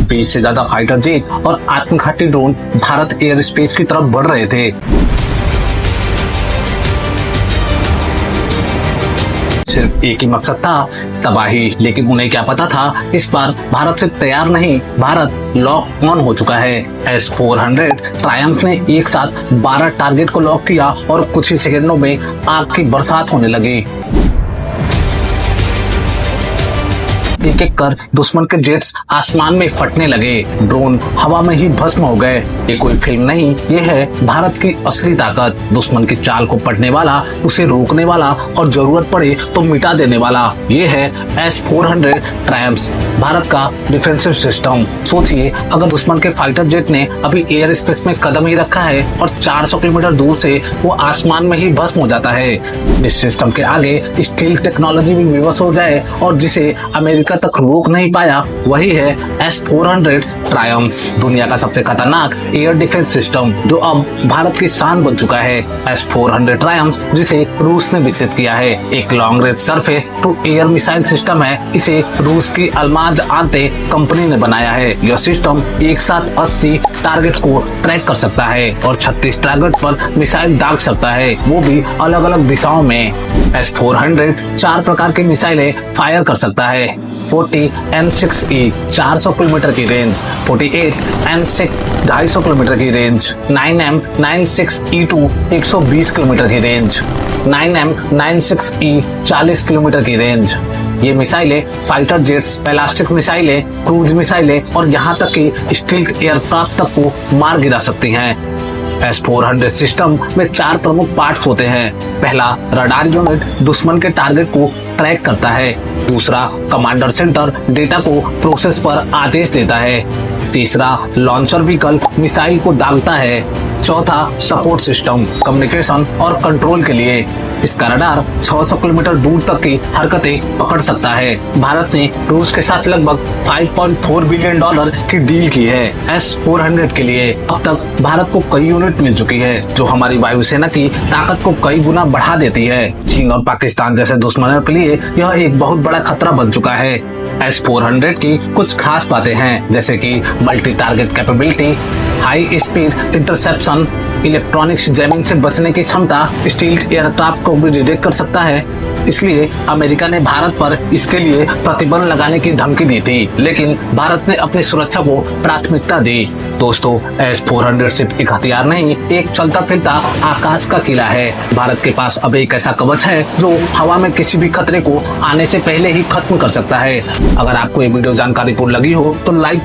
20 से ज्यादा fighter jet और आत्मघाती ड्रोन भारत एयर स्पेस की तरफ बढ़ रहे थे। सिर्फ एक ही मकसद था, तबाही। लेकिन उन्हें क्या पता था, इस बार भारत सिर्फ तैयार नहीं, भारत लॉक ऑन हो चुका है। S-400 ट्रायम्फ ने एक साथ 12 टारगेट को लॉक किया और कुछ ही सेकंडों में आग की बरसात होने लगी। एक एक कर दुश्मन के जेट्स आसमान में फटने लगे, ड्रोन हवा में ही भस्म हो गए। ये कोई फिल्म नहीं, ये है भारत की असली ताकत। दुश्मन की चाल को पढ़ने वाला, उसे रोकने वाला और जरूरत पड़े तो मिटा देने वाला। ये है S-400 ट्रायम्फ, भारत का डिफेंसिव सिस्टम। सोचिए, अगर दुश्मन के फाइटर जेट ने अभी एयर स्पेस में कदम ही रखा है और 400 किलोमीटर दूर से वो आसमान में ही भस्म हो जाता है। इस सिस्टम के आगे स्टील टेक्नोलॉजी भी विवश हो जाए और जिसे अमेरिका तक रोक नहीं पाया, वही है S-400 ट्रायम्फ, दुनिया का सबसे खतरनाक एयर डिफेंस सिस्टम जो अब भारत की शान बन चुका है। S-400 ट्रायम्फ, जिसे रूस ने विकसित किया है, एक long range surface to air missile system है। इसे रूस की अल्माज आते कंपनी ने बनाया है। यह सिस्टम एक साथ 80 टारगेट को ट्रैक कर सकता है और 36 टारगेट पर मिसाइल दाग सकता है, वो भी अलग अलग दिशाओं में। S-400 4 प्रकार की मिसाइलें फायर कर सकता है। 40 N6E 400 किलोमीटर की रेंज, 48 N6 250 किलोमीटर की रेंज, 9M96E2 120 किलोमीटर की रेंज, 9M96E 40 किलोमीटर की रेंज। ये मिसाइलें फाइटर जेट्स, बैलिस्टिक मिसाइलें, क्रूज मिसाइलें और यहाँ तक कि स्टील्थ एयरक्राफ्ट तक को मार गिरा सकती हैं। S-400 सिस्टम में 4 प्रमुख पार्ट्स होते हैं। पहला, रडार यूनिट दुश्मन के टारगेट को ट्रैक करता है। दूसरा, कमांडर सेंटर डेटा को प्रोसेस पर आदेश देता है। तीसरा, लॉन्चर व्हीकल मिसाइल को दागता है। चौथा, सपोर्ट सिस्टम कम्युनिकेशन और कंट्रोल के लिए। इसका रडार 600 किलोमीटर दूर तक की हरकतें पकड़ सकता है। भारत ने रूस के साथ लगभग $5.4 बिलियन की डील की है S-400 के लिए। अब तक भारत को कई यूनिट मिल चुकी है जो हमारी वायुसेना की ताकत को कई गुना बढ़ा देती है। चीन और पाकिस्तान जैसे दुश्मनों के लिए यह एक बहुत बड़ा खतरा बन चुका है। S-400 की कुछ खास बातें हैं, जैसे कि multi target capability, high speed interception, electronics jamming से बचने की क्षमता, स्टील्थ एयरक्राफ्ट को भी डिटेक्ट कर सकता है। इसलिए अमेरिका ने भारत पर इसके लिए प्रतिबंध लगाने की धमकी दी थी, लेकिन भारत ने अपनी सुरक्षा को प्राथमिकता दी। दोस्तों, S-400 सिर्फ एक हथियार नहीं, एक चलता फिरता आकाश का किला है। भारत के पास अब एक ऐसा कवच है जो हवा में किसी भी खतरे को आने से पहले ही खत्म कर सकता है। अगर आपको ये वीडियो जानकारीपूर्ण लगी हो तो लाइक करें।